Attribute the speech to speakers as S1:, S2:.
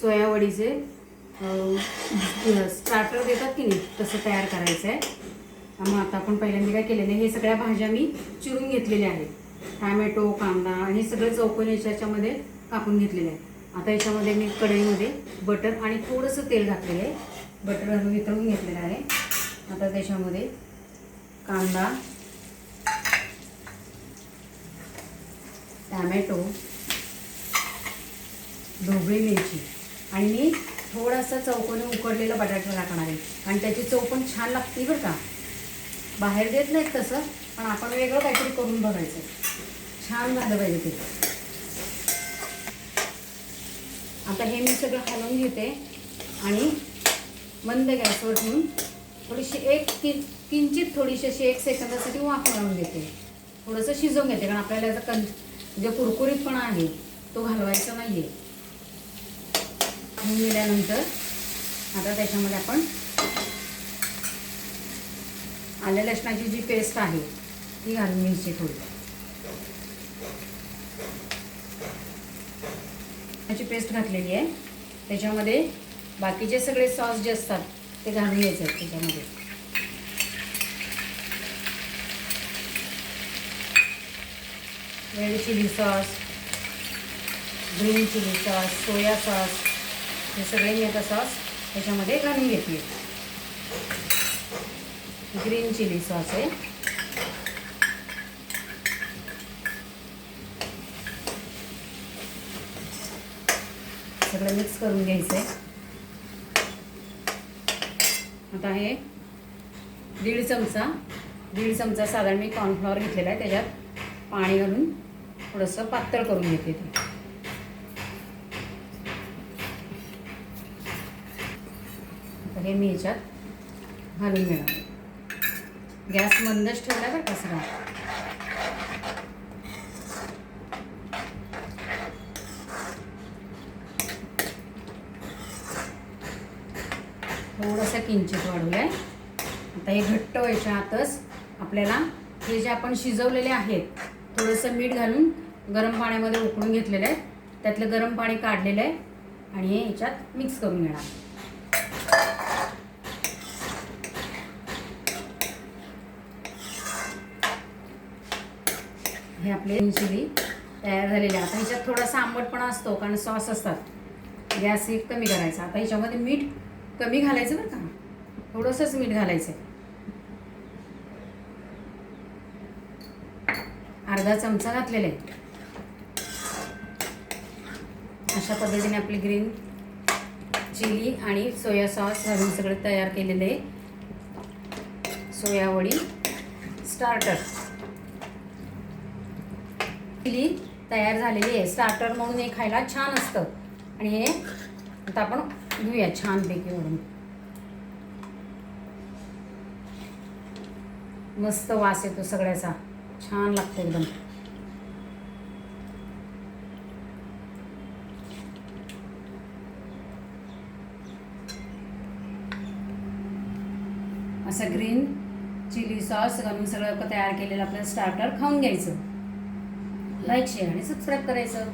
S1: सोयावडीचे starter देतात की नाही तसं तयार करायचं आहे. मग आता आपण पहिल्यांदा काय केलेलं आहे, हे सगळ्या भाज्या मी चिरून घेतलेल्या आहेत. टॅमॅटो, कांदा हे सगळे चौकोनी याच्यामध्ये कापून घेतलेले आहे. आता याच्यामध्ये मी कढईमध्ये बटर आणि थोडंसं तेल घातलेलं आहे. बटर घालून वितळून घेतलेलं आहे. आता त्याच्यामध्ये कांदा, टॅमॅटो, ढोबळी मिरची आणि मी थोडासा चौकोनी उकडलेला बटाटा टाकणार आहे. आणि त्याची चव पण छान लागते बरं का. बाहेर देत नाहीत तसं, पण आपण वेगळं काहीतरी करून बघायचं. छान झालं पाहिजे ते. आता हे मी सगळं हलवून घेते आणि मंद गॅसवर ठेवून थोडीशी किंचित थोडीशी अशी 1 सेकंदासाठी वाफ घालून देते. थोडंसं शिजवून घेते, कारण आपल्याला याचा जे कुरकुरीतपणा आहे तो घालवायचा नाही आहे. दिल्यानंतर आता त्याच्यामध्ये आपण आल्या लसणाची जी पेस्ट आहे ती घालून घ्यायची. थोडी त्याची पेस्ट घातलेली आहे. त्याच्यामध्ये बाकीचे सगळे सॉस जे असतात ते घालून घ्यायचे आहेत. त्याच्यामध्ये red chilli sauce, green chilli sauce, soya sauce हे सगळे मी आता सॉस त्याच्यामध्ये घालून घेतले. ग्रीन चिली सॉस आहे. सगळं मिक्स करून घ्यायचं आहे. आता हे दीड चमचा साधारण मी कॉर्नफ्लॉवर घेतलेला आहे. त्याच्यात पाणी घालून थोडंसं पातळ करून घेते ते. हे मी याच्यात घालून घेणार. गॅस मंदच ठेवला बरं का सगळा. थोडंसं किंचित वाढवलंय. आता हे घट्ट व्हायच्या आतच आपल्याला हे जे आपण शिजवलेले आहेत थोडंसं मीठ घालून गरम पाण्यामध्ये उकळून घेतलेलं आहे. त्यातलं गरम पाणी काढलेलं आहे आणि हे याच्यात मिक्स करून घेणार. हे आपले चिली तयार झालेले. आता ह्याच्यात थोडासा आंबटपणा असतो कारण सॉस असतात. गॅस हे कमी करायचा. आता ह्याच्यामध्ये मीठ कमी घालायचं बरं का, थोडंसंच मीठ घालायचं. अर्धा चमचा घातलेला आहे. अशा पद्धतीने आपली ग्रीन चिली आणि सोया सॉस घालून सगळे तयार केलेले आहे. सोयावडी स्टार्टर चिली तयार झालेली आहे. स्टार्टर म्हणून हे खायला छान असतं. आणि हे आता आपण घेऊया छानपैकी वरून. मस्त वास येतो सगळ्याचा, छान लागतो एकदम. असं ग्रीन चिली सॉस घालून सगळं तयार केलेलं आपलं स्टार्टर खाऊन घ्यायचं. लाईक, शेअर आणि सबस्क्राईब करायचं.